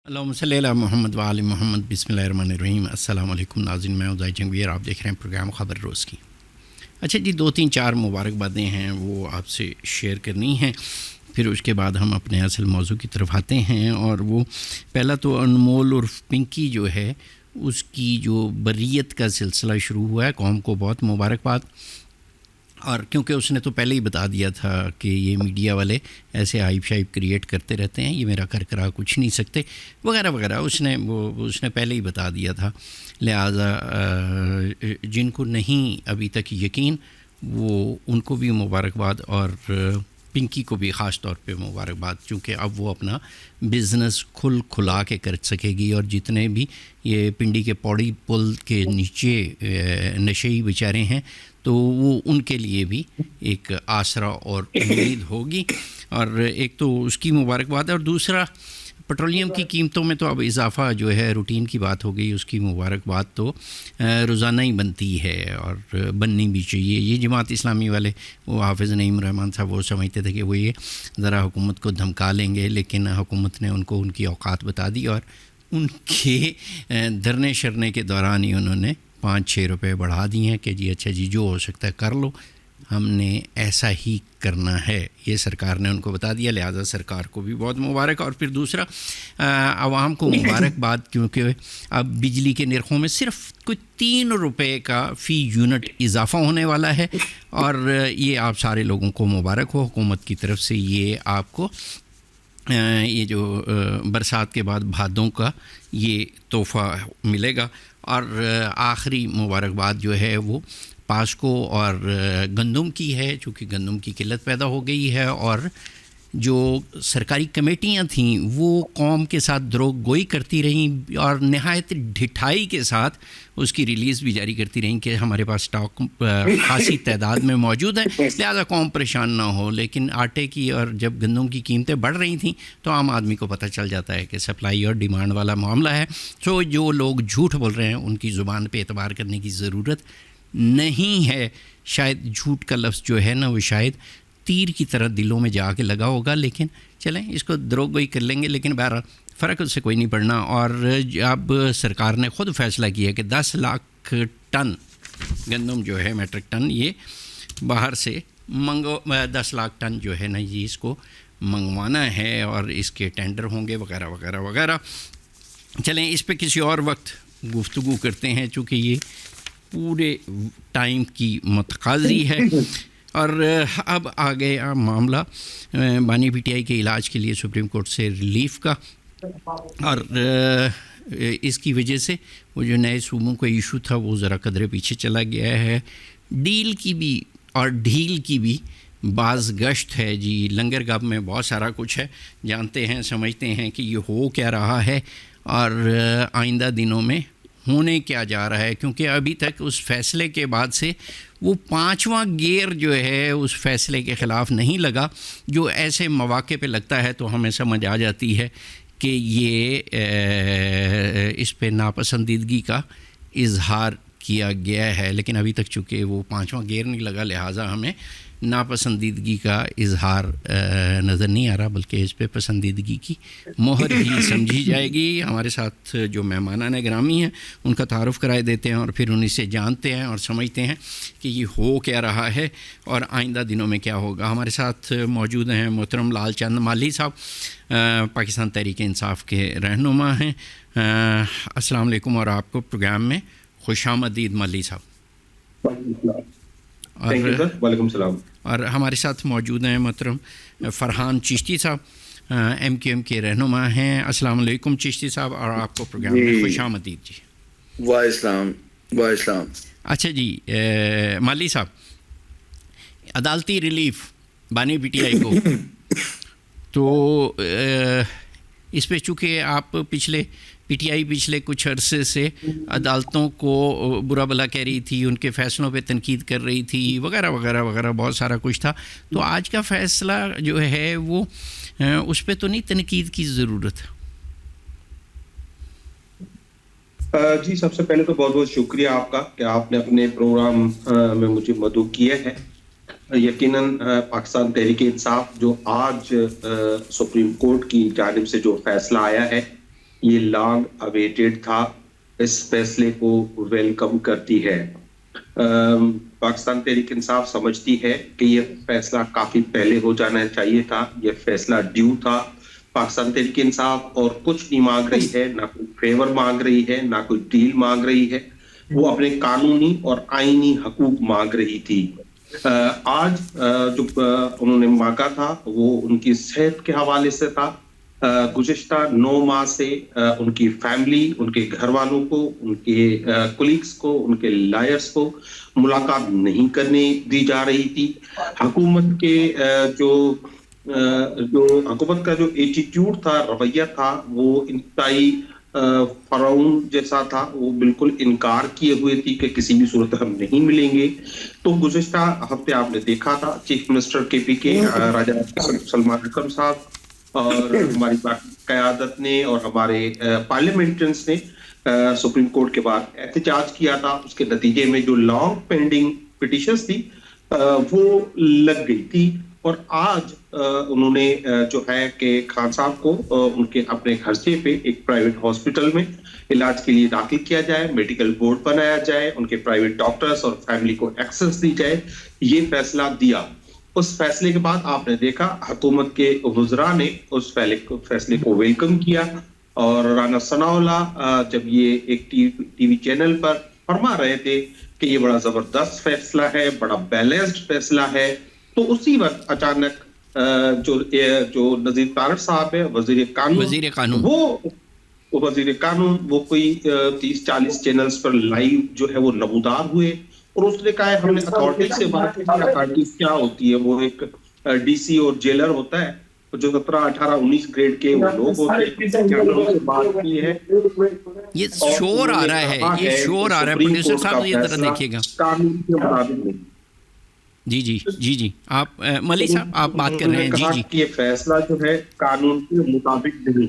اللہم صلی علی محمد و آل محمد بسم اللہ الرحمن الرحیم۔ السلام علیکم ناظرین، میں عزیر جنگویر، آپ دیکھ رہے ہیں پروگرام خبر روز کی۔ اچھا جی، 2-3-4 مبارکبادیں ہیں وہ آپ سے شیئر کرنی ہیں، پھر اس کے بعد ہم اپنے اصل موضوع کی طرف آتے ہیں۔ اور وہ پہلا تو انمول عرف پنکی جو ہے، اس کی جو بریت کا سلسلہ شروع ہوا ہے، قوم کو بہت مبارکباد۔ اور کیونکہ اس نے تو پہلے ہی بتا دیا تھا کہ یہ میڈیا والے ایسے ہائپ شائپ کریٹ کرتے رہتے ہیں، یہ میرا کرا کچھ نہیں سکتے وغیرہ وغیرہ، اس نے پہلے ہی بتا دیا تھا۔ لہٰذا جن کو نہیں ابھی تک یقین، وہ ان کو بھی مبارکباد، اور پنکی کو بھی خاص طور پہ مبارکباد، چونکہ اب وہ اپنا بزنس کھلا کے کر سکے گی۔ اور جتنے بھی یہ پنڈی کے پوڑی پل کے نیچے نشئی بیچارے ہیں، تو وہ ان کے لیے بھی ایک آسرا اور امید ہوگی۔ اور ایک تو اس کی مبارکباد ہے، اور دوسرا پٹرولیم کی قیمتوں میں تو اب اضافہ جو ہے روٹین کی بات ہو گئی، اس کی مبارکباد تو روزانہ ہی بنتی ہے اور بننی بھی چاہیے۔ یہ جماعت اسلامی والے، وہ حافظ نعیم رحمان صاحب، وہ سمجھتے تھے کہ وہ یہ ذرا حکومت کو دھمکا لیں گے، لیکن حکومت نے ان کو ان کی اوقات بتا دی، اور ان کے دھرنے شرنے کے دوران ہی انہوں نے 5-6 روپے بڑھا دیے ہیں کہ جی اچھا جی، جو ہو سکتا ہے کر لو، ہم نے ایسا ہی کرنا ہے، یہ سرکار نے ان کو بتا دیا۔ لہٰذا سرکار کو بھی بہت مبارک۔ اور پھر دوسرا عوام کو مبارکباد، کیونکہ اب بجلی کے نرخوں میں صرف کچھ 3 روپے کا فی یونٹ اضافہ ہونے والا ہے، اور یہ آپ سارے لوگوں کو مبارک ہو۔ حکومت کی طرف سے یہ آپ کو یہ جو برسات کے بعد بھادوں کا یہ تحفہ ملے گا۔ اور آخری مبارکباد جو ہے وہ پاسکو اور گندم کی ہے، چونکہ گندم کی قلت پیدا ہو گئی ہے، اور جو سرکاری کمیٹیاں تھیں وہ قوم کے ساتھ دروغ گوئی کرتی رہیں، اور نہایت ڈھٹائی کے ساتھ اس کی ریلیز بھی جاری کرتی رہیں کہ ہمارے پاس اسٹاک خاصی تعداد میں موجود ہے، لہذا قوم پریشان نہ ہو۔ لیکن آٹے کی اور جب گندم کی قیمتیں بڑھ رہی تھیں تو عام آدمی کو پتہ چل جاتا ہے کہ سپلائی اور ڈیمانڈ والا معاملہ ہے۔ سو جو لوگ جھوٹ بول رہے ہیں ان کی زبان پہ اعتبار کرنے کی ضرورت نہیں ہے۔ شاید جھوٹ کا لفظ جو ہے نا، وہ شاید تیر کی طرح دلوں میں جا کے لگا ہوگا، لیکن چلیں اس کو دروغ گوئی کر لیں گے، لیکن بہرحال فرق اس سے کوئی نہیں پڑنا۔ اور اب سرکار نے خود فیصلہ کیا کہ 10 لاکھ ٹن گندم جو ہے، میٹرک ٹن، یہ باہر سے 10 لاکھ ٹن جو ہے نا، یہ اس کو منگوانا ہے، اور اس کے ٹینڈر ہوں گے وغیرہ وغیرہ وغیرہ۔ چلیں اس پہ کسی اور وقت گفتگو کرتے ہیں، چونکہ یہ پورے ٹائم کی متقاضی ہے۔ اور اب آ گیا معاملہ بانی پی ٹی آئی کے علاج کے لیے سپریم کورٹ سے ریلیف کا، اور اس کی وجہ سے وہ جو نئے صوبوں کا ایشو تھا وہ ذرا قدرے پیچھے چلا گیا ہے۔ ڈیل کی بھی اور ڈھیل کی بھی بعض گشت ہے جی۔ لنگر گپ میں بہت سارا کچھ ہے، جانتے ہیں سمجھتے ہیں کہ یہ ہو کیا رہا ہے اور آئندہ دنوں میں ہونے کیا جا رہا ہے، کیونکہ ابھی تک اس فیصلے کے بعد سے وہ 5واں گیئر جو ہے اس فیصلے کے خلاف نہیں لگا، جو ایسے مواقع پہ لگتا ہے تو ہمیں سمجھ آ جاتی ہے کہ یہ اس پہ ناپسندیدگی کا اظہار کیا گیا ہے۔ لیکن ابھی تک چونکہ وہ 5واں گیئر نہیں لگا، لہٰذا ہمیں ناپسندیدگی کا اظہار نظر نہیں آ رہا، بلکہ اس پہ پسندیدگی کی مہر ہی سمجھی جائے گی۔ ہمارے ساتھ جو مہمانان گرامی ہیں ان کا تعارف کرائے دیتے ہیں، اور پھر انہیں سے جانتے ہیں اور سمجھتے ہیں کہ یہ ہو کیا رہا ہے اور آئندہ دنوں میں کیا ہوگا۔ ہمارے ساتھ موجود ہیں محترم لال چند مالی صاحب، پاکستان تحریک انصاف کے رہنما ہیں۔ السلام علیکم، اور آپ کو پروگرام میں خوش آمدید مالی صاحب۔ وعلیکم السلام۔ اور ہمارے ساتھ موجود ہیں محترم فرحان چشتی صاحب، ایم کیو ایم کے رہنما ہیں۔ السلام علیکم چشتی صاحب، اور آپ کو پروگرام میں خوش آمدید جی۔ وعلیکم۔ اچھا جی، مالی صاحب، عدالتی ریلیف بانی پی ٹی آئی کو، تو اس پہ چونکہ آپ پی ٹی آئی پچھلے کچھ عرصے سے عدالتوں کو برا بھلا کہہ رہی تھی، ان کے فیصلوں پہ تنقید کر رہی تھی وغیرہ وغیرہ وغیرہ، بہت سارا کچھ تھا، تو آج کا فیصلہ جو ہے وہ اس پہ تو نہیں تنقید کی ضرورت؟ جی، سب سے پہلے تو بہت بہت شکریہ آپ کا کہ آپ نے اپنے پروگرام میں مجھے مدعو کیا ہے۔ یقیناً پاکستان تحریک انصاف جو آج سپریم کورٹ کی جانب سے جو فیصلہ آیا ہے، یہ لانگ اویٹڈ تھا، اس فیصلے کو ویلکم کرتی ہے۔ پاکستان تحریک انصاف سمجھتی ہے کہ یہ فیصلہ کافی پہلے ہو جانا چاہیے تھا، یہ فیصلہ ڈیو تھا۔ پاکستان تحریک انصاف اور کچھ نہیں مانگ رہی ہے، نہ کوئی فیور مانگ رہی ہے، نہ کوئی ڈیل مانگ رہی ہے، وہ اپنے قانونی اور آئینی حقوق مانگ رہی تھی۔ آج جو انہوں نے مانگا تھا وہ ان کی صحت کے حوالے سے تھا۔ گزشتہ 9 ماہ سے ان کی فیملی، ان کے گھر والوں کو، ان کے کولیگز کو، ان کے لائرز کو ملاقات نہیں کرنے دی جا رہی تھی۔ حکومت کے جو حکومت کا جو ایٹیٹیوڈ تھا، رویہ تھا، وہ انتہائی فرعون جیسا تھا، وہ بالکل انکار کیے ہوئے تھی کہ کسی بھی صورت ہم نہیں ملیں گے۔ تو گزشتہ ہفتے آپ نے دیکھا تھا چیف منسٹر KPK راجہ سلمان اکرم صاحب اور ہماری قیادت نے اور ہمارے پارلیمنٹرینس نے سپریم کورٹ کے بعد احتجاج کیا تھا۔ اس کے نتیجے میں جو لانگ پینڈنگ پٹیشنز تھی وہ لگ گئی تھی، اور آج انہوں نے جو ہے کہ خان صاحب کو ان کے اپنے خرچے پہ ایک پرائیویٹ ہاسپٹل میں علاج کے لیے داخل کیا جائے، میڈیکل بورڈ بنایا جائے، ان کے پرائیویٹ ڈاکٹرز اور فیملی کو ایکسس دی جائے، یہ فیصلہ دیا۔ اس فیصلے کے بعد آپ نے دیکھا حکومت کے وزراء نے اس فیصلے کو ویلکم کیا، اور رانا ثناء اللہ جب یہ ایک ٹی وی چینل پر فرما رہے تھے کہ یہ بڑا زبردست فیصلہ ہے، بڑا بیلنسڈ فیصلہ ہے، تو اسی وقت اچانک جو نذیر طارق صاحب ہے وزیر قانون، وہ وزیر قانون وہ کوئی 30-40 چینلز پر لائیو جو ہے وہ نمودار ہوئے، اور اس نے کہا ہے ہم نے اتھارٹی سے بات کی۔ اتھارٹی کیا ہوتی ہے؟ وہ ایک DC اور جیلر ہوتا ہے، جو 17, 18, 19 گریڈ کے وہ لوگ ہوتے ہیں۔ بات کی ہے، یہ شور آ رہا ہے، یہ شور آ رہا ہے پروڈیوسر صاحب، یہ ذرا دیکھیے گا۔ قانون کے مطابق نہیں۔ جی آپ ملی صاحب آپ بات کر رہے ہیں۔ جی یہ فیصلہ جو ہے قانون کے مطابق نہیں۔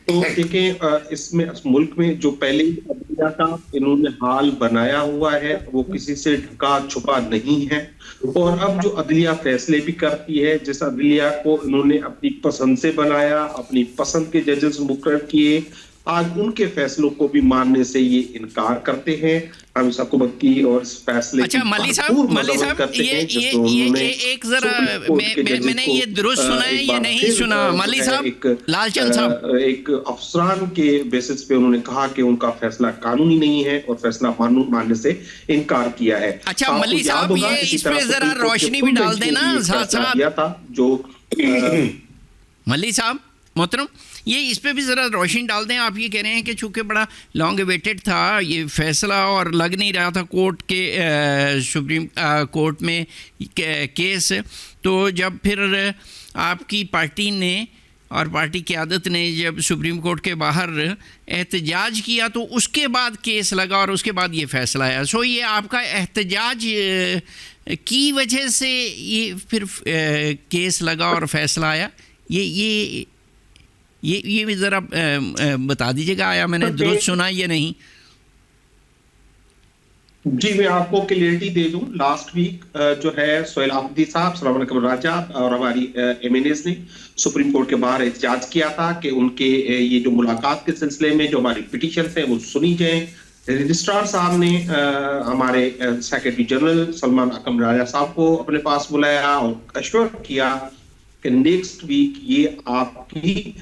تو دیکھیں اس میں ملک میں جو پہلے عدلیہ کا انہوں نے حال بنایا ہوا ہے وہ کسی سے ڈھکا چھپا نہیں ہے، اور اب جو عدلیہ فیصلے بھی کرتی ہے، جس عدلیہ کو انہوں نے اپنی پسند سے بنایا، اپنی پسند کے ججز مقرر کیے، آج ان کے فیصلوں کو بھی ماننے سے یہ انکار کرتے ہیں۔ ہم اس حکومت کی اور اس فیصلے اچھا ملی صاحب یہ ایک ذرا میں نے یہ درست سنا ہے یہ نہیں سنا ملی صاحب، لال چند صاحب ایک افسران کے بیسس پہ انہوں نے کہا کہ ان کا فیصلہ قانونی نہیں ہے اور فیصلہ ماننے سے انکار کیا ہے۔ اچھا ملی صاحب یہ اس پہ ذرا روشنی بھی ڈال دینا تھا جو ملی صاحب محترم، یہ اس پہ بھی ذرا روشنی ڈال دیں۔ آپ یہ کہہ رہے ہیں کہ چونکہ بڑا لانگ اویٹڈ تھا یہ فیصلہ اور لگ نہیں رہا تھا کورٹ کے سپریم کورٹ میں کیس، تو جب پھر آپ کی پارٹی نے اور پارٹی قیادت نے جب سپریم کورٹ کے باہر احتجاج کیا تو اس کے بعد کیس لگا اور اس کے بعد یہ فیصلہ آیا۔ سو یہ آپ کا احتجاج کی وجہ سے یہ پھر کیس لگا اور فیصلہ آیا، یہ بھی ذرا بتا دیجیے گا آیا میں نے درست سنا یا نہیں؟ جی میں آپ کو کلیئرٹی دے دوں، لاسٹ ویک جو ہے سہیل آفریدی صاحب، سلمان اکرم راجہ اور ہماری MNAs نے سپریم کورٹ کے باہر احتجاج کیا تھا کہ ان کے یہ جو ملاقات کے سلسلے میں جو ہماری پٹیشنز ہیں وہ سنی جائیں۔ رجسٹرار صاحب نے ہمارے سیکرٹری جنرل سلمان اکرم راجہ صاحب کو اپنے پاس بلایا اور ایشور کیا کہ نیکسٹ ویک یہ آپ کی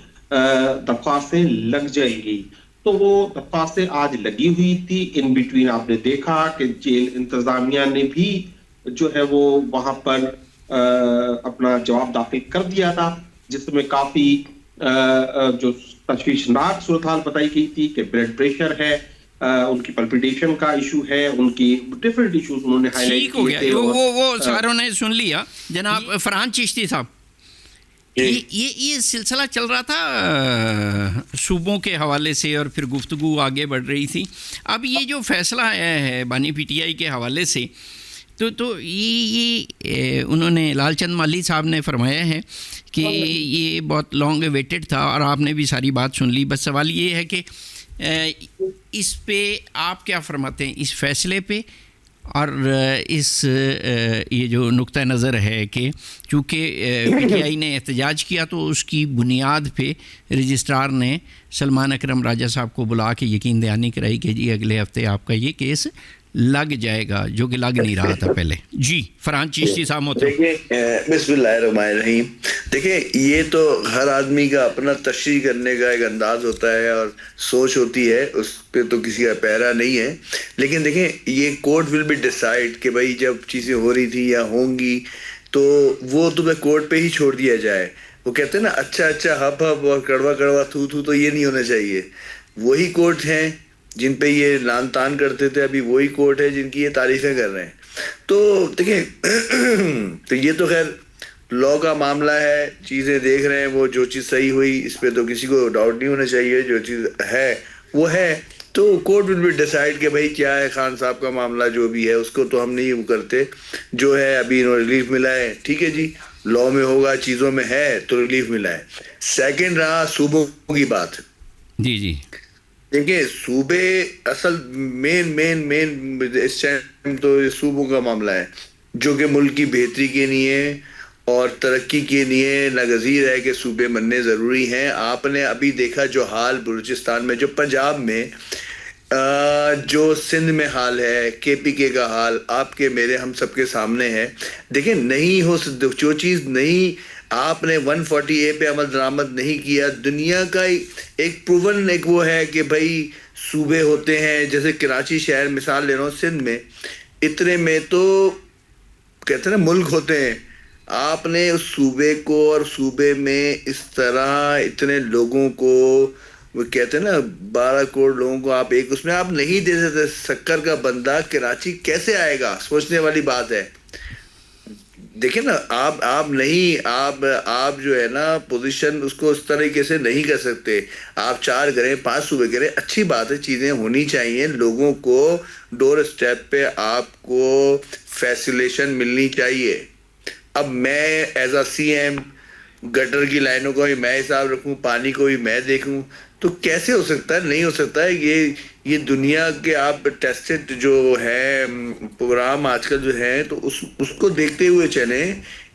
درخواستیں لگ جائیں گی۔ تو وہ درخواستیں آج لگی ہوئی تھی۔ ان بٹوین آپ نے دیکھا کہ جیل انتظامیہ نے بھی جو ہے وہ وہاں پر اپنا جواب داخل کر دیا تھا، جس میں کافی جو تشویشناک صورتحال بتائی گئی تھی کہ بلڈ پریشر ہے، ان کی پلپیٹیشن کا ایشو ہے، ان کی ڈیفرنٹ ایشوز انہوں نے ہائی لائٹ کیے تھے۔ وہ ساروں نے سن لیا۔ جناب فرحان چشتی صاحب، یہ سلسلہ چل رہا تھا صوبوں کے حوالے سے اور پھر گفتگو آگے بڑھ رہی تھی۔ اب یہ جو فیصلہ آیا ہے بانی PTI کے حوالے سے تو یہ انہوں نے لال چند مالی صاحب نے فرمایا ہے کہ یہ بہت لانگ اویٹڈ تھا، اور آپ نے بھی ساری بات سن لی۔ بس سوال یہ ہے کہ اس پہ آپ کیا فرماتے ہیں، اس فیصلے پہ، اور اس یہ جو نقطہ نظر ہے کہ چونکہ پی ٹی آئی نے احتجاج کیا تو اس کی بنیاد پہ رجسٹرار نے سلمان اکرم راجہ صاحب کو بلا کے یقین دہانی کرائی کہ جی اگلے ہفتے آپ کا یہ کیس لگ جائے گا، جو کہ لگ نہیں رہا تھا پہلے. جی فرحان چشتی صاحب ہوتے. دیکھیں بسم اللہ الرحمن الرحیم. دیکھیں یہ تو ہر آدمی کا اپنا تشریح کرنے کا ایک انداز ہوتا ہے اور سوچ ہوتی ہے، اس پہ تو کسی کا پیرا نہیں ہے. لیکن دیکھیں یہ کورٹ ول بی ڈیسائیڈ کہ بھائی جب چیزیں ہو رہی تھی یا ہوں گی تو وہ تمہیں کورٹ پہ ہی چھوڑ دیا جائے. وہ کہتے ہیں نا اچھا اچھا ہپ ہپ اور کڑوا کڑوا تھو تھو، تو یہ نہیں ہونا چاہیے. وہی کورٹ ہیں جن پہ یہ لان تان کرتے تھے، ابھی وہی کورٹ ہے جن کی یہ تعریفیں کر رہے ہیں. تو دیکھیں تو یہ تو خیر لا کا معاملہ ہے، چیزیں دیکھ رہے ہیں. وہ جو چیز صحیح ہوئی اس پہ تو کسی کو ڈاؤٹ نہیں ہونا چاہیے، جو چیز ہے وہ ہے. تو کورٹ ول بی ڈیسائیڈ کہ بھائی کیا ہے خان صاحب کا معاملہ جو بھی ہے اس کو تو ہم نہیں وہ کرتے. جو ہے ابھی انہوں ریلیف ملا ہے، ٹھیک ہے جی، لا میں ہوگا، چیزوں میں ہے تو ریلیف ملا ہے. سیکنڈ رہا صوبوں کی بات. جی جی دیکھیں صوبے اصل مین اس ٹائم تو یہ صوبوں کا معاملہ ہے جو کہ ملک کی بہتری کے لیے اور ترقی کے لیے ناگزیر ہے کہ صوبے بننے ضروری ہیں. آپ نے ابھی دیکھا جو حال بلوچستان میں، جو پنجاب میں، جو سندھ میں حال ہے، کے پی کے کا حال آپ کے میرے ہم سب کے سامنے ہے. دیکھیں نہیں ہو جو چیز نہیں آپ نے 140A پہ عمل درآمد نہیں کیا. دنیا کا ایک پروون ایک وہ ہے کہ بھائی صوبے ہوتے ہیں، جیسے کراچی شہر مثال لے رہا ہوں، سندھ میں اتنے میں تو کہتے ہیں نا ملک ہوتے ہیں. آپ نے اس صوبے کو اور صوبے میں اس طرح اتنے لوگوں کو، وہ کہتے ہیں نا 12 کروڑ لوگوں کو آپ ایک اس میں آپ نہیں دے سکتے. شکر کا بندہ کراچی کیسے آئے گا؟ سوچنے والی بات ہے. دیکھیں نا آپ نہیں آپ جو ہے نا پوزیشن اس کو اس طریقے سے نہیں کر سکتے. آپ 4 کریں 5 صوبے کریں، اچھی بات ہے، چیزیں ہونی چاہیے. لوگوں کو ڈور اسٹیپ پہ آپ کو فیسیلیشن ملنی چاہیے. اب میں as a C M gutter کی لائنوں کو بھی میں حساب رکھوں، پانی کو بھی میں دیکھوں، تو کیسے ہو سکتا ہے؟ نہیں ہو سکتا ہے. یہ دنیا کے آپ ٹیسٹڈ جو ہے پروگرام آج کل جو ہیں تو اس کو دیکھتے ہوئے چلیں.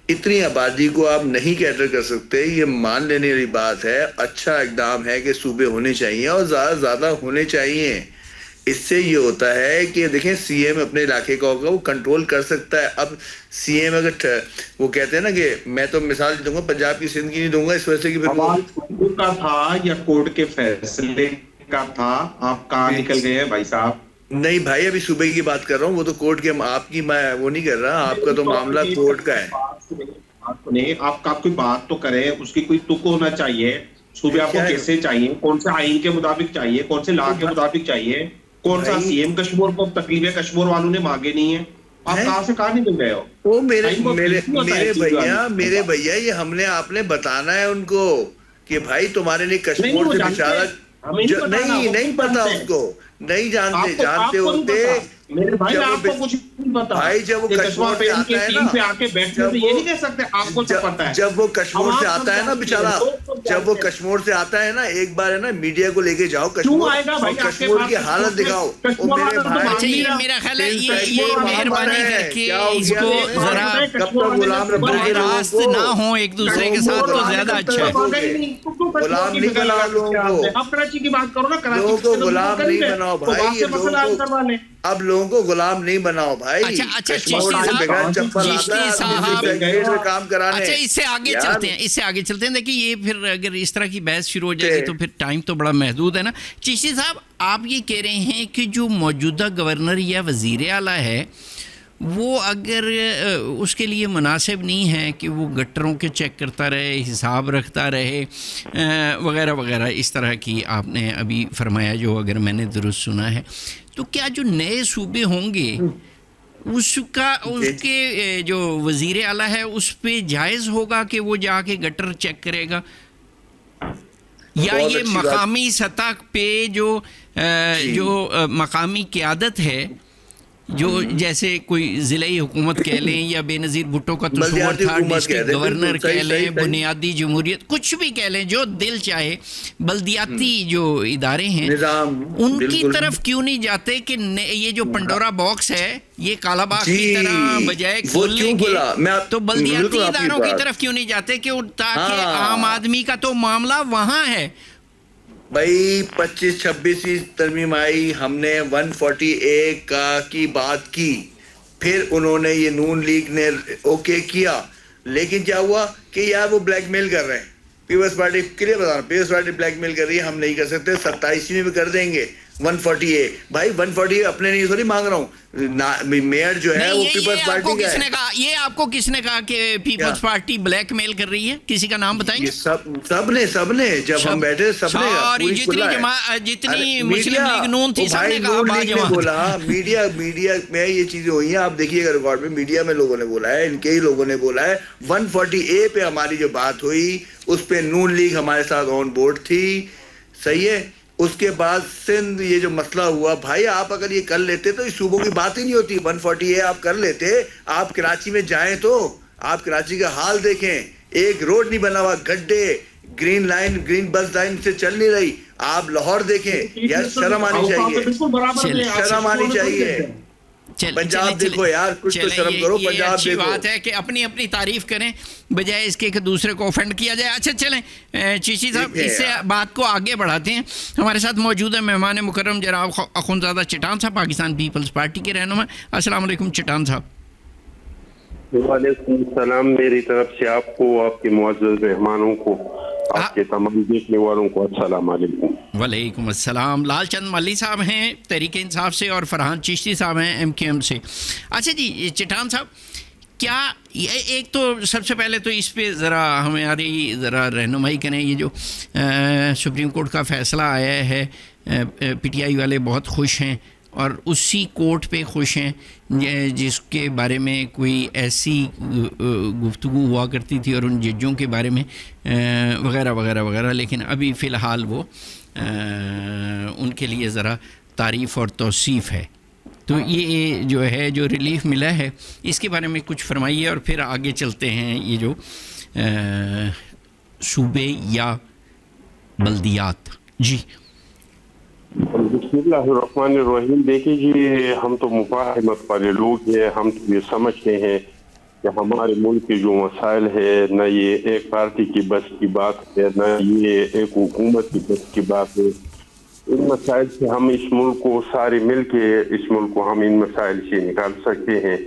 اتنی آبادی کو آپ نہیں کیٹر کر سکتے، یہ مان لینے والی بات ہے. اچھا اقدام ہے کہ صوبے ہونے چاہیے اور زیادہ سے زیادہ ہونے چاہیے. اس سے یہ ہوتا ہے کہ دیکھیں سی ایم اپنے علاقے کا ہوگا، وہ کنٹرول کر سکتا ہے. اب سی ایم اگر وہ کہتے ہیں نا کہ میں تو مثال دوں گا پنجاب کی سندھ کی نہیں دوں گا، اس وجہ سے کہ پھر کا تھا یا کورٹ کے فیصلے کا تھا؟ آپ کہاں نکل گئے ہیں بھائی صاحب؟ نہیں بھائی ابھی صوبے کی بات کر رہا ہوں، وہ تو کورٹ کے آپ کی میں وہ نہیں کر رہا. آپ کا تو معاملہ کورٹ کا ہے. آپ کا کوئی بات تو کرے، اس کی کوئی تک ہونا چاہیے. صوبے آپ کو کیسے چاہیے؟ کون سے آئین کے مطابق چاہیے؟ کون سے لا کے مطابق چاہیے؟ کون سا سی ایم کشمیر کو تکلیفیں کشمیر والوں نے مانگے نہیں ہیں؟ آپ کہاں سے کہاں نکل گئے ہو؟ وہ میرے بھیا یہ ہم نے آپ نے بتانا ہے ان کو کہ بھائی تمہارے لیے کشمیر سے بچارہ نہیں پتا، اس کو نہیں جانتے ہوتے. بھائی جب وہ کشمیر سے آتا ہے نا، جب وہ کشمیر سے آتا ہے نا بیچارہ، جب وہ کشمیر سے آتا ہے نا، ایک بار ہے نا میڈیا کو لے کے جاؤ کشمیر اور کشمیر کی حالت دکھاؤ. میرا خیال ہے یہ مہربانی کر کے اس کو ذرا براہ راست نہ ہو ایک دوسرے کے ساتھ تو زیادہ اچھا ہے. غلام نہیں بناؤ لوگوں کو، آپ کراچی کی بات کرو نا، لوگوں کو غلام نہیں بناؤ بھائی. اب لوگوں کو غلام نہیں بناؤ بھائی. اچھا چشتی صاحب اس سے آگے چلتے ہیں. دیکھیے یہ پھر اگر اس طرح کی بحث شروع ہو جائے گی تو پھر ٹائم تو بڑا محدود ہے نا. چشتی صاحب آپ یہ کہہ رہے ہیں کہ جو موجودہ گورنر یا وزیر اعلیٰ ہے وہ اگر اس کے لیے مناسب نہیں ہے کہ وہ گٹروں کے چیک کرتا رہے، حساب رکھتا رہے وغیرہ وغیرہ، اس طرح کی آپ نے ابھی فرمایا جو اگر میں نے درست سنا ہے، تو کیا جو نئے صوبے ہوں گے اس کے جو وزیر اعلیٰ ہے اس پہ جائز ہوگا کہ وہ جا کے گٹر چیک کرے گا، یا یہ مقامی سطح پہ جو مقامی قیادت ہے جو جیسے کوئی ضلعی حکومت کہہ لیں یا بے نظیر بھٹو کا تصور تھا ڈسٹرکٹ گورنر کہہ لیں, بنیادی جمہوریت, کچھ بھی کہہ لیں, جو دل چاہے, بلدیاتی جو ادارے ہیں ان کی طرف کیوں نہیں جاتے کہ یہ جو پنڈورا باکس ہے یہ کالا باغ کی طرح بجائے کھولنے کے, تو بلدیاتی اداروں کی طرف کیوں نہیں جاتے کہ تاکہ عام آدمی کا تو معاملہ وہاں ہے. بھائی 25-26 ترمیم آئی, ہم نے 140A کی بات کی, پھر انہوں نے یہ نون لیگ نے اوکے کیا, لیکن کیا ہوا کہ یار وہ بلیک میل کر رہے ہیں, پیپلز پارٹی کلیئر بتا رہا ہوں, پیپلز پارٹی بلیک میل کر رہی ہے, ہم نہیں کر سکتے, 27ویں میں کر دیں گے 140A. بھائی 140A اپنے نہیں تھوڑی مانگ رہا ہوں, میئر جو ہے وہ پیپلز پارٹی کا ہے. یہ آپ کو کس نے کہا کہ پیپلز پارٹی بلیک میل کر رہی ہے؟ کسی کا نام بتائیں گے؟ سب نے جب ہم بیٹھے سب نے, جتنی مسلم لیگ نون تھی سب نے کہا, بولا میڈیا میں یہ چیزیں ہوئی ہیں, آپ دیکھیے گا ریکارڈ میں, میڈیا میں لوگوں نے بولا ہے, ان کے ہی لوگوں نے بولا ہے 140A پہ ہماری جو بات ہوئی اس پہ نون لیگ ہمارے ساتھ آن بورڈ تھی, صحیح ہے. اس کے بعد سندھ یہ جو مسئلہ ہوا, بھائی آپ اگر یہ کر لیتے تو اس صوبوں کی بات ہی نہیں ہوتی. 140A آپ کر لیتے, آپ کراچی میں جائیں تو آپ کراچی کا حال دیکھیں, ایک روڈ نہیں بنا ہوا, گڈھے, گرین لائن, گرین بس لائن سے چل نہیں رہی. آپ لاہور دیکھیں یار, شرم آنی چاہیے, شرم آنی چاہیے. پنجاب دیکھو یار, کچھ تو شرم کرو. پنجاب اچھی بات ہے کہ اپنی اپنی تعریف کریں بجائے اس کے کہ دوسرے کو اوفینڈ کیا جائے. اچھا چلیں چیشی صاحب, اس سے بات کو آگے بڑھاتے ہیں. ہمارے ساتھ موجود ہے مہمان مکرم جناب اخندزادہ چٹان صاحب, پاکستان پیپلز پارٹی کے رہنما. السلام علیکم چٹان صاحب. وعلیکم السلام. میری طرف سے آپ کو, آپ کے معزز مہمانوں کو, آپ کے تمام دیکھنے والوں کو السلام علیکم. وعلیکم السلام. لال چند ملی صاحب ہیں تحریک انصاف سے اور فرحان چشتی صاحب ہیں MQM سے. اچھا جی چٹان صاحب, کیا ایک تو سب سے پہلے تو اس پہ ہماری ذرا رہنمائی کریں. یہ جو سپریم کورٹ کا فیصلہ آیا ہے, PTI والے بہت خوش ہیں اور اسی کورٹ پہ خوش ہیں جس کے بارے میں کوئی ایسی گفتگو ہوا کرتی تھی اور ان ججوں کے بارے میں وغیرہ وغیرہ وغیرہ, لیکن ابھی فی الحال وہ ان کے لیے ذرا تعریف اور توصیف ہے. تو یہ جو ہے جو ریلیف ملا ہے اس کے بارے میں کچھ فرمائیے اور پھر آگے چلتے ہیں. یہ جو صوبے یا بلدیات. جی بسم اللہ الرحمن الرحیم. دیکھیے جی, ہم تو مفاہمت والے لوگ ہیں, ہم تو یہ سمجھتے ہیں کہ ہمارے ملک کے جو مسائل ہے, نہ یہ ایک پارٹی کی بس کی بات ہے, نہ یہ ایک حکومت کی بس کی بات ہے. ان مسائل سے ہم اس ملک کو سارے مل کے اس ملک کو ہم ان مسائل سے نکال سکتے ہیں.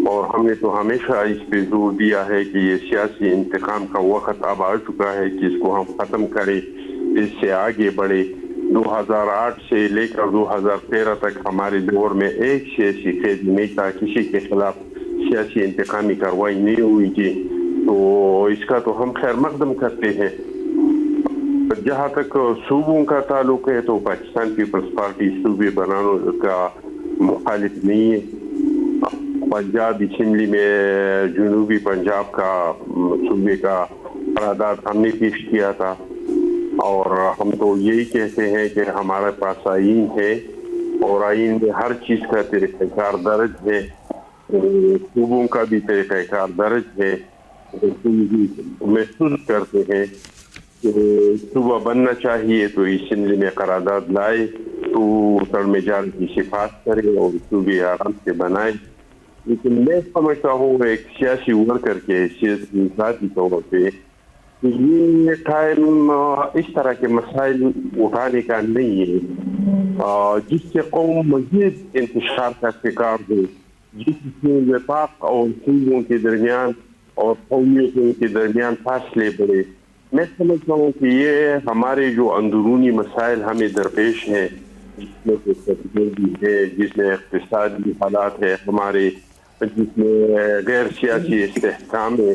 اور ہم نے تو ہمیشہ اس پہ زور دیا ہے کہ یہ سیاسی انتقام کا وقت اب آ چکا ہے کہ اس کو ہم ختم کریں, اس سے آگے بڑھے. 2008 سے لے کر 2013 تک ہمارے دور میں ایک سیاسی قید نہیں تھا, کسی کے خلاف سیاسی انتقامی کارروائی نہیں ہوئی تھی. تو اس کا تو ہم خیر مقدم کرتے ہیں. جہاں تک صوبوں کا تعلق ہے تو پاکستان پیپلز پارٹی صوبے بنانے کا مخالف نہیں ہے. پنجاب اسمبلی میں جنوبی پنجاب کا صوبے کا قرارداد ہم نے پیش کیا تھا, اور ہم تو یہی کہتے ہیں کہ ہمارے پاس آئین ہے اور آئین میں ہر چیز کا طریقہ کار درج ہے, صوبوں کا بھی طریقہ کار درج ہے. محسوس کرتے ہیں کہ صوبہ بننا چاہیے تو اسمبلی میں قرارداد لائے, تو تر میجار کی سفارش کرے اور صوبے آرام سے بنائے. لیکن میں سمجھتا ہوں ایک سیاسی ورکر کے حیثیت کی ذاتی طور پہ یہ ٹائم اس طرح کے مسائل اٹھانے کا نہیں ہے جس سے قوم مزید انتشار کا شکار ہو, جس میں وفاق اور صوبوں کے درمیان اور قومیتوں کے درمیان فاصلے بڑھے. میں سمجھتا ہوں کہ یہ ہمارے جو اندرونی مسائل ہمیں درپیش ہیں, جس میں بھی ہے, جس میں اقتصادی حالات ہے ہمارے, جس میں غیر سیاسی استحکام ہے,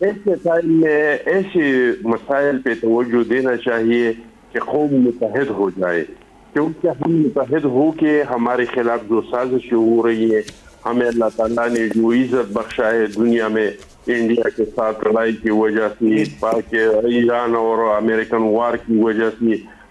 ایسے ٹائم میں ایسے مسائل پہ توجہ دینا چاہیے کہ قوم متحد ہو جائے. کیونکہ ہم متحد ہو کے ہمارے خلاف جو سازشیں ہو رہی ہیں, ہمیں اللہ تعالیٰ نے جو عزت بخشا ہے دنیا میں انڈیا کے ساتھ لڑائی کی وجہ سے, ایران اور امریکن وار کی وجہ سے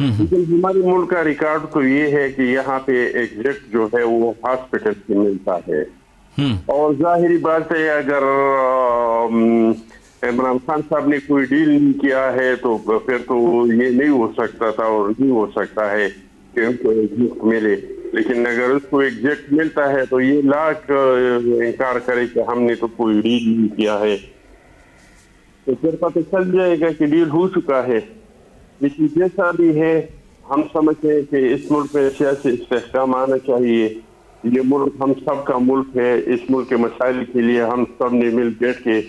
لیکن ہمارے ملک کا ریکارڈ تو یہ ہے کہ یہاں پہ ایگزیکٹ جو ہے وہ ہاسپٹل سے ملتا ہے. اور ظاہری بات ہے اگر عمران خان صاحب نے کوئی ڈیل نہیں کیا ہے تو پھر تو یہ نہیں ہو سکتا تھا اور نہیں ہو سکتا ہے کہ ان کو ایگزیکٹ ملے. لیکن اگر اس کو ایگزیکٹ ملتا ہے تو یہ لاکھ انکار کرے کہ ہم نے تو کوئی ڈیل نہیں کیا ہے تو پھر پتہ چل جائے گا کہ ڈیل ہو چکا ہے. لیکن جیسا بھی ہے ہم سمجھتے ہیں کہ اس ملک میں سیاسی استحکام آنا چاہیے. یہ ملک ہم سب کا ملک ہے. اس ملک کے مسائل کے لیے ہم سب نے مل بیٹھ کے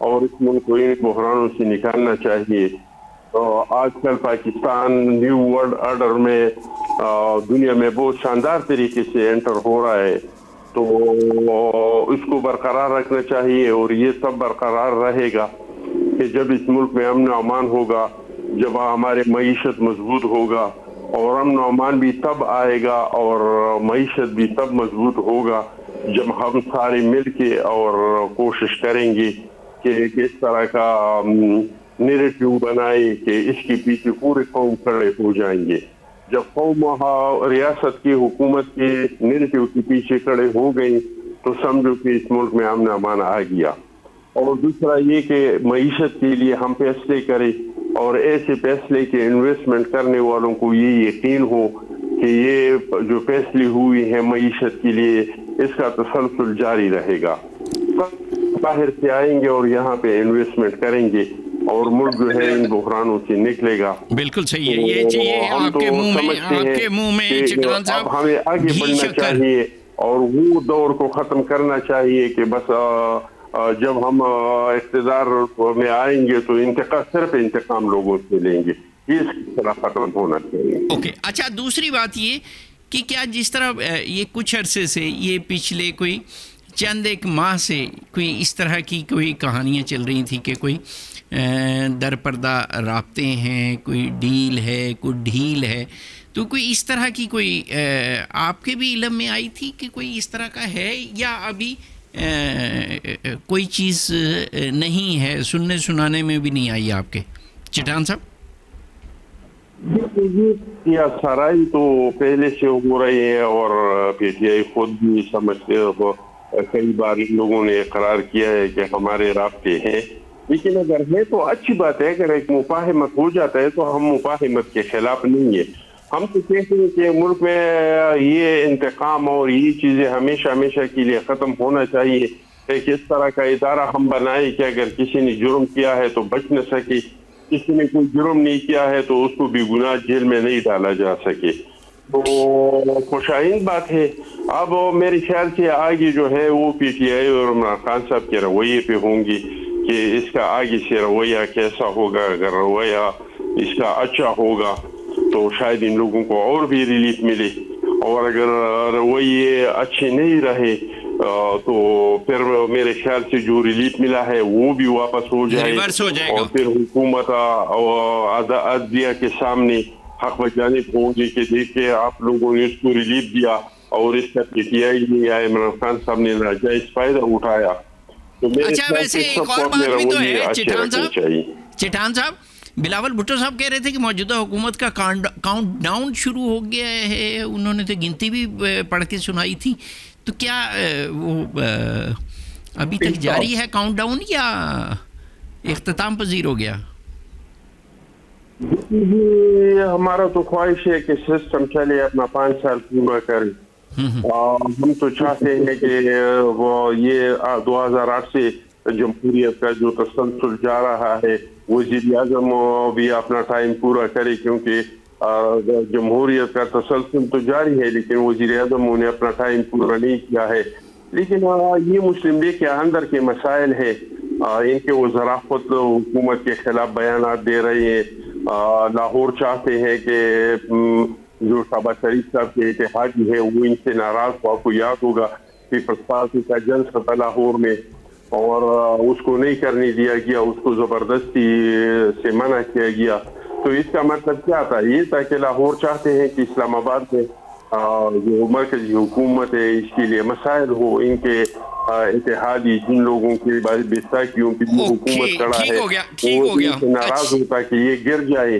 اور اس ملک کو ان بحرانوں سے نکالنا چاہیے. تو آج کل پاکستان نیو ورلڈ آرڈر میں دنیا میں بہت شاندار طریقے سے انٹر ہو رہا ہے تو اس کو برقرار رکھنا چاہیے. اور یہ سب برقرار رہے گا کہ جب اس ملک میں امن و امان ہوگا, جب ہمارے معیشت مضبوط ہوگا, اور امن و امان بھی تب آئے گا اور معیشت بھی تب مضبوط ہوگا جب ہم سارے مل کے اور کوشش کریں گے کہ اس طرح کا نیریٹیو بنائے کہ اس کے پیچھے پورے قوم کھڑے ہو جائیں گے. جب قوم ریاست کی حکومت کے نیریٹیو کے پیچھے کھڑے ہو گئی تو سمجھو کہ اس ملک میں امن و امان آ گیا. اور دوسرا یہ کہ معیشت کے لیے ہم فیصلے کریں اور ایسے فیصلے کے انویسٹمنٹ کرنے والوں کو یہ یقین ہو کہ یہ جو فیصلے ہوئی ہیں معیشت کے لیے اس کا تسلسل جاری رہے گا. باہر سے آئیں گے اور یہاں پہ انویسٹمنٹ کریں گے اور ملک جو ہے ان بحرانوں سے نکلے گا. بالکل صحیح ہے. یہ چیز آپ کے منہ میں چٹان صاحب ہمیں آگے بڑھنا چاہیے اور وہ دور کو ختم کرنا چاہیے کہ بس جب ہم اقتدار میں آئیں گے تو صرف انتقام لوگوں سے لیں گے. اس طرح ختم ہونا چاہیے. اوکے. اچھا, دوسری بات یہ کہ کیا جس طرح یہ کچھ عرصے سے یہ پچھلے کوئی چند ایک ماہ سے کوئی اس طرح کی کوئی کہانیاں چل رہی تھیں کہ کوئی در پردہ رابطے ہیں, کوئی ڈیل ہے, کوئی ڈھیل ہے, تو کوئی اس طرح کی کوئی آپ کے بھی علم میں آئی تھی کہ کوئی اس طرح کا ہے یا ابھی کوئی چیز نہیں ہے, سننے سنانے میں بھی نہیں آئی آپ کے چٹان صاحب؟ یہ سرائی تو پہلے سے ہو رہی ہے اور پی ٹی آئی خود بھی سمجھتے ہو, کئی بار لوگوں نے اقرار کیا ہے کہ ہمارے رابطے ہیں. لیکن اگر ہے تو اچھی بات ہے. اگر ایک مفاہمت ہو جاتا ہے تو ہم مفاہمت کے خلاف نہیں ہے. ہم تو کہتے ہیں کہ ملک میں یہ انتقام اور یہ چیزیں ہمیشہ کے لیے ختم ہونا چاہیے. ایک اس طرح کا ادارہ ہم بنائے کہ اگر کسی نے جرم کیا ہے تو بچ نہ سکے, کسی نے کوئی جرم نہیں کیا ہے تو اس کو بھی گناہ جیل میں نہیں ڈالا جا سکے. تو خوشائند بات ہے. اب میرے خیال سے آگے جو ہے وہ پی ٹی آئی اور عمران خان صاحب کے رویے پہ ہوں گی کہ اس کا آگے سے رویہ کیسا ہوگا. اگر رویہ اس کا اچھا ہوگا تو شاید ان لوگوں کو اور بھی ریلیف ملے, اور اگر رویے اچھے نہیں رہے تو پھر میرے خیال سے جو ریلیف ملا ہے وہ بھی واپس ہو جائے اور پھر حکومت عدلیہ کے سامنے حق بجانب ہوں گے کہ دیکھیں آپ لوگوں نے اس کو ریلیف دیا اور اس کا پی ٹی آئی نے یا عمران خان صاحب نے ناجائز فائدہ اٹھایا. اچھا, ویسے ایک اور بات بھی تو ہے چٹان صاحب, بلاول بھٹو صاحب کہہ رہے تھے کہ موجودہ حکومت کا کاؤنٹ ڈاؤن شروع ہو گیا ہے. انہوں نے تو گنتی بھی پڑھ کے سنائی تھی. تو کیا وہ ابھی تک جاری ہے کاؤنٹ ڈاؤن یا اختتام پذیر ہو گیا؟ ہمارا تو خواہش ہے کہ سسٹم چلے اپنا 5 سال پورا کرے. ہم تو چاہتے ہیں کہ وہ یہ 2008 سے جمہوریت کا جو تسلسل جا رہا ہے وزیر اعظم بھی اپنا ٹائم پورا کرے, کیونکہ جمہوریت کا تسلسل تو جاری ہے لیکن وزیر اعظم نے اپنا ٹائم پورا نہیں کیا ہے. لیکن یہ مسلم لیگ کے اندر کے مسائل ہے, ان کے وزراء خود حکومت کے خلاف بیانات دے رہے ہیں. لاہور چاہتے ہیں کہ جو شہباز شریف صاحب کے اتحادی ہے وہ ان سے ناراض ہوا. آپ کو یاد ہوگا پیپلز پارٹی کا جلسہ تھا لاہور میں اور اس کو نہیں کرنے دیا گیا, اس کو زبردستی سے منع کیا گیا. تو اس کا مطلب کیا تھا؟ یہ تھا کہ لاہور چاہتے ہیں کہ اسلام آباد میں جو مرکزی حکومت ہے اس کے لیے مسائل ہو, ان کے اتحادی جن لوگوں کی بیساکھیوں کی حکومت کھڑا ہے وہ ان سے ناراض ہوتا کہ یہ گر جائے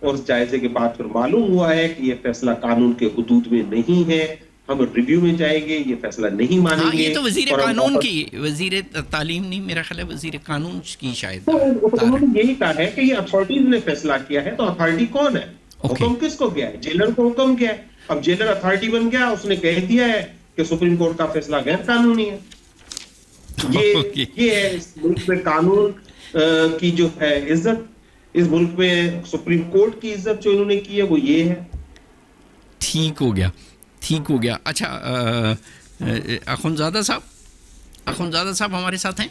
اور اس جائزے کے بعد پھر معلوم ہوا ہے کہ یہ فیصلہ قانون کے حدود میں نہیں ہے, ہم ریویو میں جائیں گے, یہ فیصلہ نہیں مانیں گے. یہ تو وزیر قانون کی, وزیر تعلیم نہیں, میرا خیال ہے وزیر قانون کی شاید. انہوں نے یہی کہا ہے کہ یہ اتھارٹیز نے فیصلہ کیا ہے, تو اتھارٹی کون ہے, حکم کس کو کیا ہے, جیلر کو حکم کیا ہے. اب جیلر اتھارٹی بن گیا, اس نے کہہ دیا ہے کہ سپریم کورٹ کا فیصلہ غیر قانونی ہے. یہ ہے اس ملک میں قانون کی جو ہے عزت, اس ملک میں سپریم کورٹ کی عزت جو انہوں نے کی ہے وہ یہ ہے. ٹھیک ہو گیا, ٹھیک ہو گیا. اچھا اخونزادہ صاحب ہمارے ساتھ ہیں,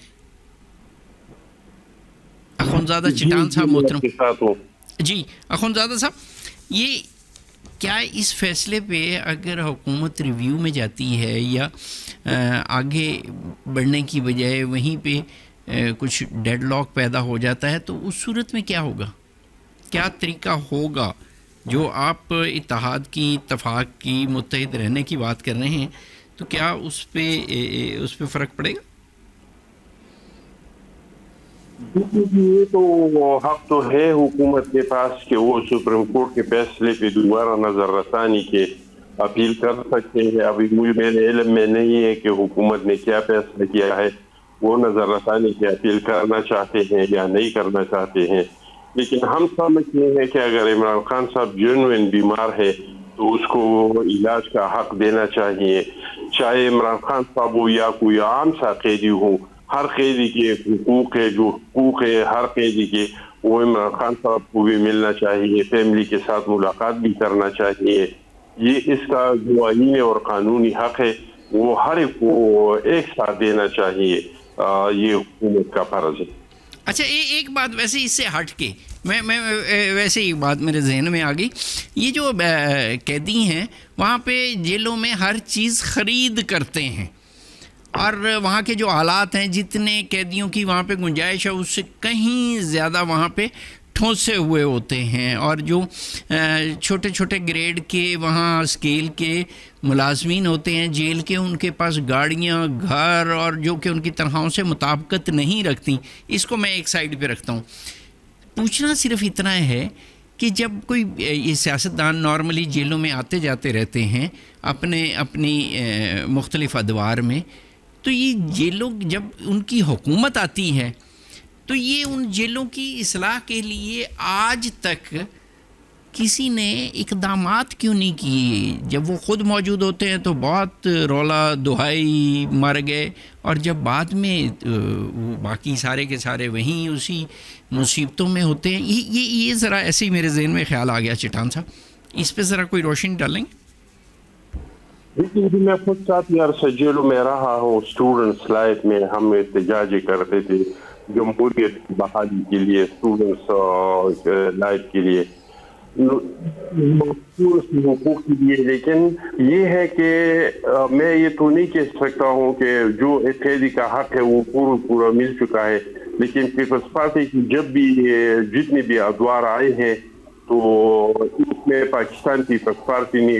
اخونزادہ چٹان صاحب محترم. جی اخونزادہ صاحب, یہ کیا اس فیصلے پہ اگر حکومت ریویو میں جاتی ہے یا آگے بڑھنے کی بجائے وہیں پہ کچھ ڈیڈ لاک پیدا ہو جاتا ہے, تو اس صورت میں کیا ہوگا, کیا طریقہ ہوگا؟ جو آپ اتحاد کی, اتفاق کی, متحد رہنے کی بات کر رہے ہیں, تو کیا اس پہ فرق پڑے گا؟ یہ تو حق تو ہے حکومت کے پاس کہ وہ سپریم کورٹ کے فیصلے پہ دوبارہ نظر رسانی کے اپیل کر سکتے ہیں. ابھی مجھے میرے علم میں نہیں ہے کہ حکومت نے کیا فیصلہ کیا ہے, وہ نظر رسانی کی اپیل کرنا چاہتے ہیں یا نہیں کرنا چاہتے ہیں. لیکن ہم سمجھتے ہیں کہ اگر عمران خان صاحب جینوئن بیمار ہے تو اس کو علاج کا حق دینا چاہیے, چاہے عمران خان صاحب ہو یا کوئی عام سا قیدی ہو. ہر قیدی کے حقوق ہے, جو حقوق ہے ہر قیدی کے, وہ عمران خان صاحب کو بھی ملنا چاہیے, فیملی کے ساتھ ملاقات بھی کرنا چاہیے. یہ اس کا جو آئینی اور قانونی حق ہے وہ ہر ایک کو ایک ساتھ دینا چاہیے, یہ حکومت کا فرض ہے. اچھا ایک بات ویسے اس سے ہٹ کے میں ویسے ایک بات میرے ذہن میں آ گئی, یہ جو قیدی ہیں وہاں پہ جیلوں میں ہر چیز خرید کرتے ہیں, اور وہاں کے جو حالات ہیں, جتنے قیدیوں کی وہاں پہ گنجائش ہے اس سے کہیں زیادہ وہاں پہ ٹھونسے ہوئے ہوتے ہیں, اور جو چھوٹے چھوٹے گریڈ کے وہاں اسکیل کے ملازمین ہوتے ہیں جیل کے, ان کے پاس گاڑیاں, گھر, اور جو کہ ان کی تنخواہوں سے مطابقت نہیں رکھتی. اس کو میں ایک سائڈ پہ رکھتا ہوں. پوچھنا صرف اتنا ہے کہ جب کوئی یہ سیاستدان نارملی جیلوں میں آتے جاتے رہتے ہیں اپنی مختلف ادوار میں, تو یہ جیلوں جب ان کی حکومت آتی ہے تو یہ ان جیلوں کی اصلاح کے لیے آج تک کسی نے اقدامات کیوں نہیں کیے؟ جب وہ خود موجود ہوتے ہیں تو بہت رولا دہائی مر گئے, اور جب بعد میں باقی سارے کے سارے وہیں اسی مصیبتوں میں ہوتے ہیں. یہ ذرا ایسے ہی میرے ذہن میں خیال آ گیا. چٹان صاحب اس پہ ذرا کوئی روشنی ڈالیں گے؟ لیکن میں خود ساتھ عرصہ جیلوں میں رہا ہوں. اسٹوڈنٹس لائف میں ہم احتجاج کرتے تھے جمہوریت کی بحالی کے لیے, اسٹوڈنٹس لائف کے لیے, حقوق کے لیے. لیکن یہ ہے کہ میں یہ تو نہیں کہہ سکتا ہوں کہ جو ایک قیدی کا حق ہے وہ پورا مل چکا ہے. لیکن پیپلز پارٹی کی جب بھی جتنے بھی ادوار آئے ہیں تو اس میں پاکستان پیپلز پارٹی نے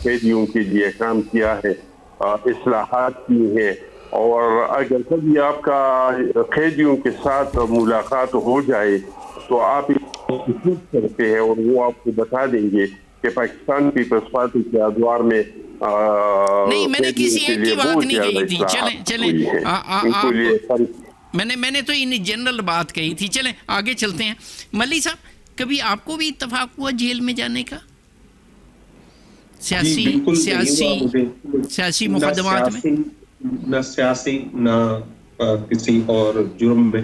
قیدیوں کے لیے کام کیا ہے, اصلاحات کی ہیں. اور اگر کبھی آپ کا قیدیوں کے ساتھ ملاقات ہو جائے تو آپ پوچھ سکتے ہیں اور وہ آپ کو بتا دیں گے کہ پاکستان پیپلز پارٹی کے ادوار میں نہیں, میں نے کسی ایک کی بات نہیں کہی تھی. چلیں میں نے تو ان جنرل بات کہی تھی. چلیں آگے چلتے ہیں. ملی صاحب, کبھی آپ کو بھی اتفاق ہوا جیل میں جانے کا سیاسی مقدمات میں؟ نہ سیاسی نہ کسی اور جرم میں,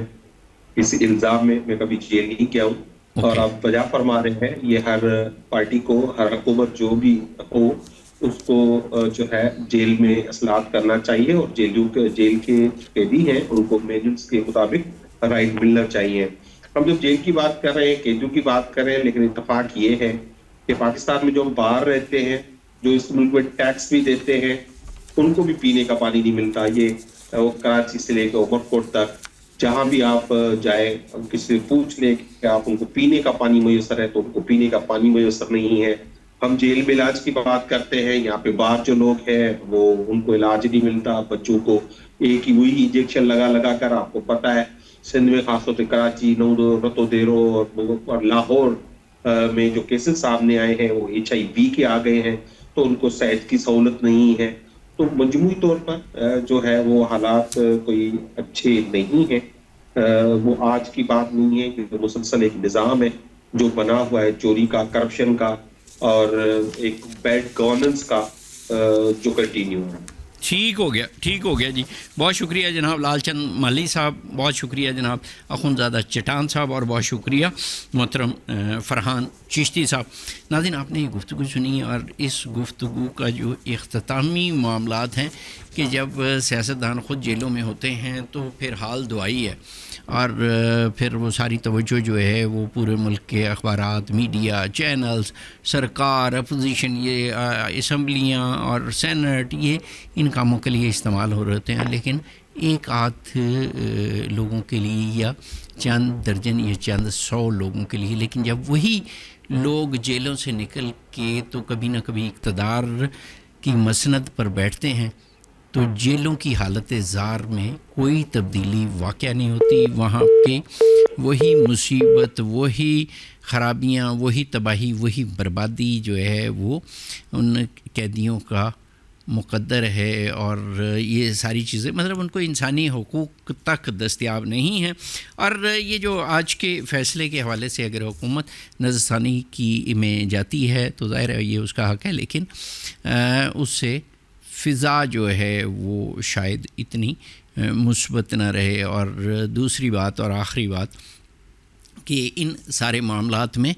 کسی الزام میں کبھی جیل نہیں کیا ہوں. اور آپ وجہ فرما رہے ہیں, یہ ہر پارٹی کو, ہر حکومت جو بھی ہو اس کو جو ہے جیل میں اصلاحات کرنا چاہیے, اور جیل کے قیدی ہیں ان کو مینڈیٹس کے مطابق رائٹ ملنا چاہیے. ہم جب جیل کی بات کر رہے ہیں, قیدیوں کی بات کر رہے ہیں, لیکن اتفاق یہ ہے کہ پاکستان میں جو ہم باہر رہتے ہیں, جو اس ملک میں ٹیکس بھی دیتے ہیں, ان کو بھی پینے کا پانی نہیں ملتا. یہ وہ کراچی سے لے کے عمر کوٹ تک جہاں بھی آپ جائیں, کسی سے پوچھ لیں کہ آپ ان کو پینے کا پانی میسر ہے تو ان کو پینے کا پانی میسر نہیں ہے. ہم جیل میں علاج کی بات کرتے ہیں, یہاں پہ باہر جو لوگ ہیں وہ ان کو علاج نہیں ملتا. بچوں کو ایک ہی وہی انجیکشن لگا کر, آپ کو پتا ہے سندھ میں خاص طور سے کراچی, رتو دیرو اور لاہور میں جو کیسز سامنے آئے ہیں وہ HIV کے آ گئے ہیں، تو ان کو صحت کی سہولت نہیں ہے. تو مجموعی طور پر جو ہے وہ حالات کوئی اچھے نہیں ہیں. وہ آج کی بات نہیں ہے کہ مسلسل ایک نظام ہے جو بنا ہوا ہے چوری کا، کرپشن کا اور ایک بیڈ گورننس کا جو کنٹینیو ہے. ٹھیک ہو گیا جی. بہت شکریہ جناب لال چند مالی صاحب، بہت شکریہ جناب اخندزادہ چٹان صاحب، اور بہت شکریہ محترم فرحان چشتی صاحب. ناظرین، آپ نے یہ گفتگو سنی، اور اس گفتگو کا جو اختتامی معاملات ہیں کہ جب سیاستدان خود جیلوں میں ہوتے ہیں تو پھر حال دعائی ہے، اور پھر وہ ساری توجہ جو ہے وہ پورے ملک کے اخبارات، میڈیا، چینلز، سرکار، اپوزیشن، یہ اسمبلیاں اور سینٹ، یہ ان کاموں کے لیے استعمال ہو رہے ہیں. لیکن ایک آدھ لوگوں کے لیے یا چند درجن یا چند 100 لوگوں کے لیے. لیکن جب وہی لوگ جیلوں سے نکل کے تو کبھی نہ کبھی اقتدار کی مسند پر بیٹھتے ہیں تو جیلوں کی حالت زار میں کوئی تبدیلی واقع نہیں ہوتی. وہاں کے وہی مصیبت، وہی خرابیاں، وہی تباہی، وہی بربادی جو ہے وہ ان قیدیوں کا مقدر ہے. اور یہ ساری چیزیں مطلب ان کو انسانی حقوق تک دستیاب نہیں ہیں. اور یہ جو آج کے فیصلے کے حوالے سے اگر حکومت نظر ثانی کی میں جاتی ہے تو ظاہر ہے یہ اس کا حق ہے، لیکن اس سے فضا جو ہے وہ شاید اتنی مثبت نہ رہے. اور دوسری بات اور آخری بات کہ ان سارے معاملات میں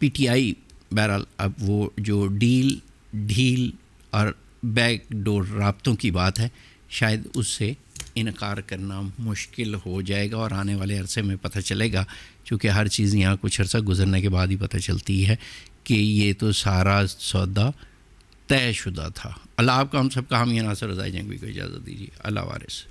PTI بہرحال اب وہ جو ڈھیل اور بیک ڈور رابطوں کی بات ہے، شاید اس سے انکار کرنا مشکل ہو جائے گا. اور آنے والے عرصے میں پتہ چلے گا، چونکہ ہر چیز یہاں کچھ عرصہ گزرنے کے بعد ہی پتہ چلتی ہے کہ یہ تو سارا سودا طے شدہ تھا. اللہ آپ کا ہم سب کا حامی ناصر رضا جنگوی کو اجازت دیجیے. اللہ وارث.